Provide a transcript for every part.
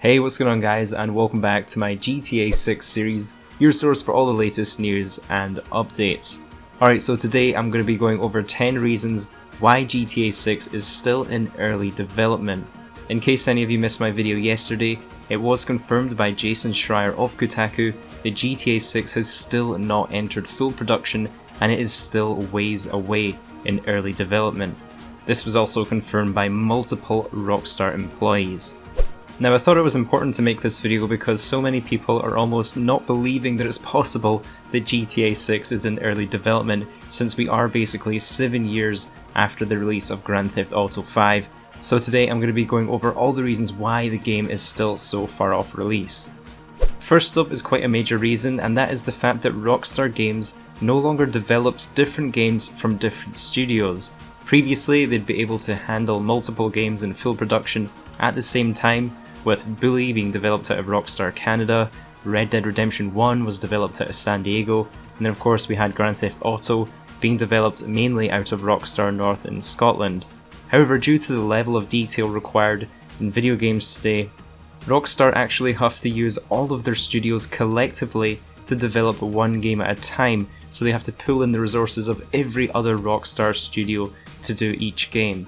Hey, what's going on guys, and welcome back to my GTA 6 series, your source for all the latest news and updates. Alright, so today I'm going to be going over 10 reasons why GTA 6 is still in early development. In case any of you missed my video yesterday, it was confirmed by Jason Schreier of Kotaku that GTA 6 has still not entered full production and it is still ways away in early development. This was also confirmed by multiple Rockstar employees. Now, I thought it was important to make this video because so many people are almost not believing that it's possible that GTA 6 is in early development, since we are basically 7 years after the release of Grand Theft Auto 5. So today I'm going to be going over all the reasons why the game is still so far off release. First up is quite a major reason, and that is the fact that Rockstar Games no longer develops different games from different studios. Previously, they'd be able to handle multiple games in full production at the same time, with Bully being developed out of Rockstar Canada, Red Dead Redemption 1 was developed out of San Diego, and then of course we had Grand Theft Auto being developed mainly out of Rockstar North in Scotland. However, due to the level of detail required in video games today, Rockstar actually have to use all of their studios collectively to develop one game at a time, so they have to pull in the resources of every other Rockstar studio to do each game.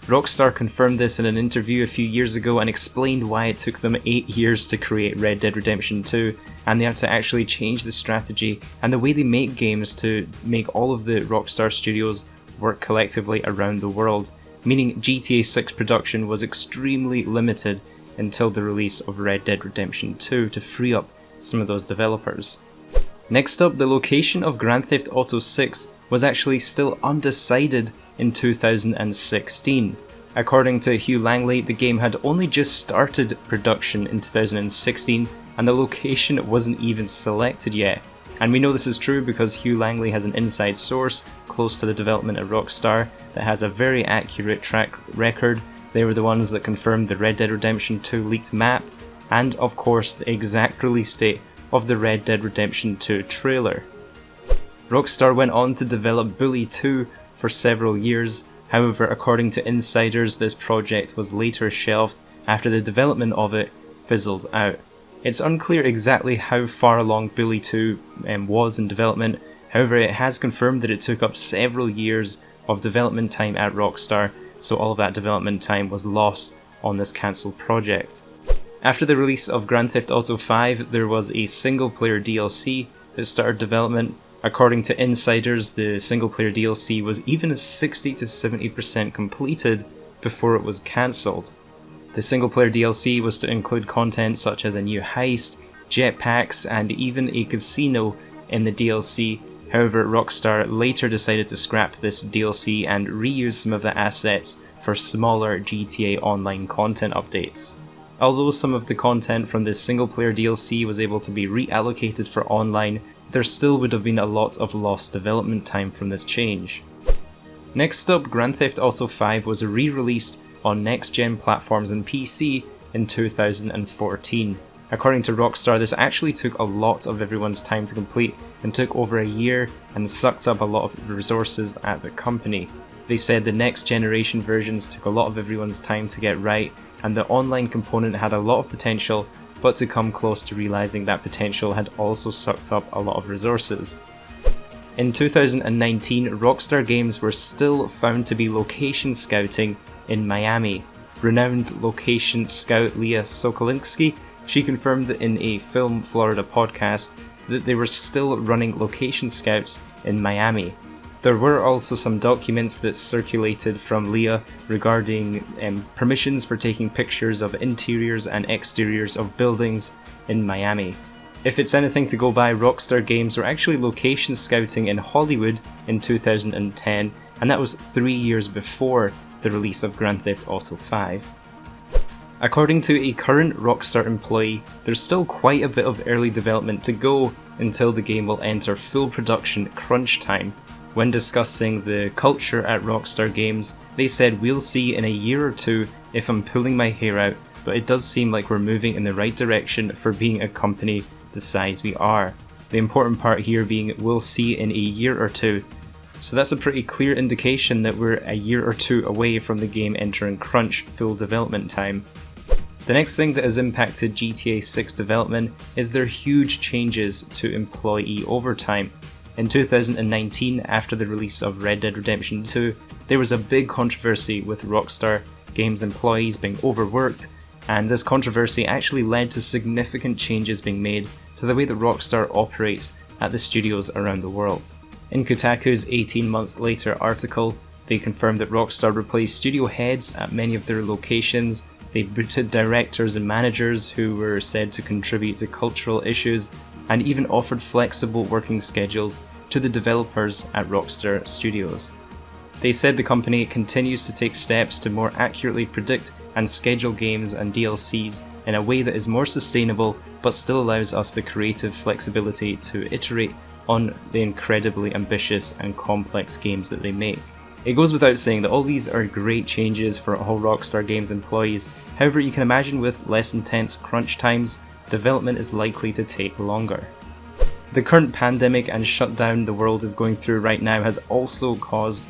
Rockstar confirmed this in an interview a few years ago and explained why it took them 8 years to create Red Dead Redemption 2, and they had to actually change the strategy and the way they make games to make all of the Rockstar studios work collectively around the world, meaning GTA 6 production was extremely limited until the release of Red Dead Redemption 2 to free up some of those developers. Next up, the location of Grand Theft Auto 6 was actually still undecided in 2016. According to Hugh Langley, the game had only just started production in 2016 and the location wasn't even selected yet. And we know this is true because Hugh Langley has an inside source close to the development at Rockstar that has a very accurate track record. They were the ones that confirmed the Red Dead Redemption 2 leaked map and of course the exact release date of the Red Dead Redemption 2 trailer. Rockstar went on to develop Bully 2 for several years. However, according to insiders, this project was later shelved after the development of it fizzled out. It's unclear exactly how far along Bully 2 was in development. However, it has confirmed that it took up several years of development time at Rockstar, so all of that development time was lost on this cancelled project. After the release of Grand Theft Auto 5, there was a single player DLC that started development. According to insiders, the single-player DLC was even 60 to 70% completed before it was cancelled. The single-player DLC was to include content such as a new heist, jetpacks, and even a casino in the DLC. However, Rockstar later decided to scrap this DLC and reuse some of the assets for smaller GTA Online content updates. Although some of the content from this single-player DLC was able to be reallocated for online, there still would have been a lot of lost development time from this change. Next up, Grand Theft Auto 5 was re-released on next-gen platforms and PC in 2014. According to Rockstar, this actually took a lot of everyone's time to complete and took over a year and sucked up a lot of resources at the company. They said the next generation versions took a lot of everyone's time to get right, and the online component had a lot of potential, but to come close to realizing that potential had also sucked up a lot of resources. In 2019, Rockstar Games were still found to be location scouting in Miami. Renowned location scout Leah Sokolinsky, she confirmed in a Film Florida podcast that they were still running location scouts in Miami. There were also some documents that circulated from Leah regarding permissions for taking pictures of interiors and exteriors of buildings in Miami. If it's anything to go by, Rockstar Games were actually location scouting in Hollywood in 2010, and that was 3 years before the release of Grand Theft Auto 5. According to a current Rockstar employee, there's still quite a bit of early development to go until the game will enter full production crunch time. When discussing the culture at Rockstar Games, they said, "We'll see in a year or two if I'm pulling my hair out, but it does seem like we're moving in the right direction for being a company the size we are." The important part here being, "we'll see in a year or two." So that's a pretty clear indication that we're a year or two away from the game entering crunch full development time. The next thing that has impacted GTA 6 development is their huge changes to employee overtime. In 2019, after the release of Red Dead Redemption 2, there was a big controversy with Rockstar Games employees being overworked, and this controversy actually led to significant changes being made to the way that Rockstar operates at the studios around the world. In Kotaku's 18-month later article, they confirmed that Rockstar replaced studio heads at many of their locations. They booted directors and managers who were said to contribute to cultural issues, and even offered flexible working schedules to the developers at Rockstar Studios. They said the company continues to take steps to more accurately predict and schedule games and DLCs in a way that is more sustainable but still allows us the creative flexibility to iterate on the incredibly ambitious and complex games that they make. It goes without saying that all these are great changes for all Rockstar Games employees. However, you can imagine with less intense crunch times, development is likely to take longer. The current pandemic and shutdown the world is going through right now has also caused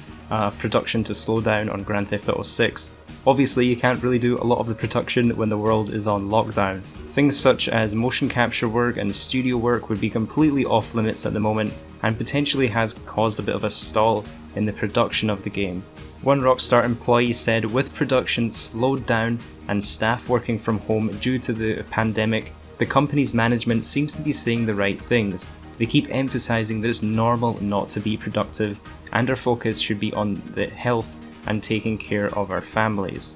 production to slow down on Grand Theft Auto 6. Obviously, you can't really do a lot of the production when the world is on lockdown. Things such as motion capture work and studio work would be completely off limits at the moment, and potentially has caused a bit of a stall in the production of the game. One Rockstar employee said, with production slowed down and staff working from home due to the pandemic, the company's management seems to be saying the right things. They keep emphasizing that it's normal not to be productive, and our focus should be on the health and taking care of our families.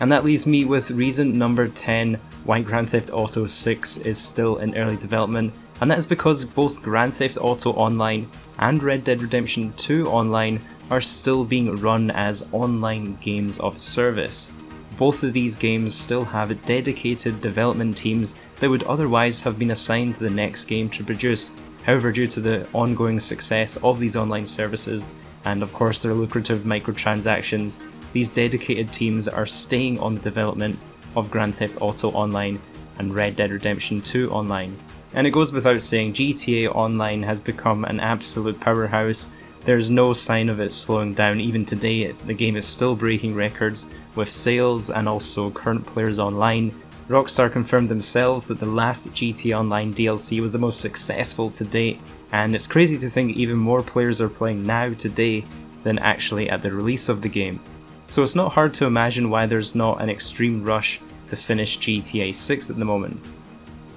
And that leaves me with reason number 10 why Grand Theft Auto 6 is still in early development, and that is because both Grand Theft Auto Online and Red Dead Redemption 2 Online are still being run as online games of service. Both of these games still have dedicated development teams that would otherwise have been assigned to the next game to produce. However, due to the ongoing success of these online services, and of course their lucrative microtransactions, these dedicated teams are staying on the development of Grand Theft Auto Online and Red Dead Redemption 2 Online. And it goes without saying, GTA Online has become an absolute powerhouse. There's no sign of it slowing down. Even today, the game is still breaking records with sales and also current players online. Rockstar confirmed themselves that the last GTA Online DLC was the most successful to date, and it's crazy to think even more players are playing now today than actually at the release of the game. So it's not hard to imagine why there's not an extreme rush to finish GTA 6 at the moment.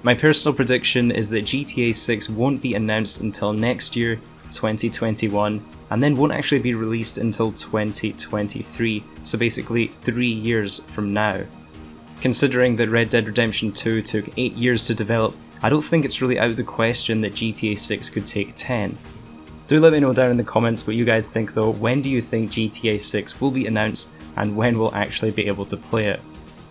My personal prediction is that GTA 6 won't be announced until next year, 2021, and then won't actually be released until 2023, so basically 3 years from now. Considering that Red Dead Redemption 2 took 8 years to develop, I don't think it's really out of the question that GTA 6 could take 10. Do let me know down in the comments what you guys think though. When do you think GTA 6 will be announced, and when we'll actually be able to play it?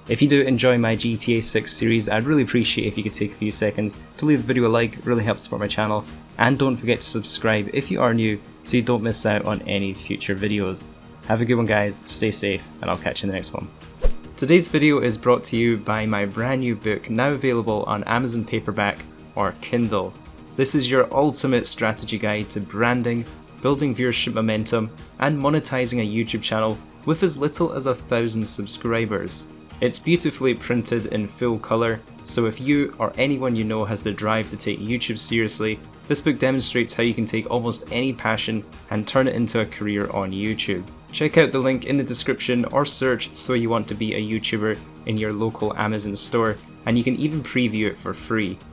If you do enjoy my GTA 6 series, I'd really appreciate if you could take a few seconds to leave the video a like. It really helps support my channel, and don't forget to subscribe if you are new so you don't miss out on any future videos. Have a good one guys, stay safe, and I'll catch you in the next one. Today's video is brought to you by my brand new book, now available on Amazon paperback or Kindle. This is your ultimate strategy guide to branding, building viewership momentum, and monetizing a YouTube channel with as little as 1,000 subscribers. It's beautifully printed in full colour, so if you or anyone you know has the drive to take YouTube seriously, this book demonstrates how you can take almost any passion and turn it into a career on YouTube. Check out the link in the description or search So You Want to Be a YouTuber in your local Amazon store, and you can even preview it for free.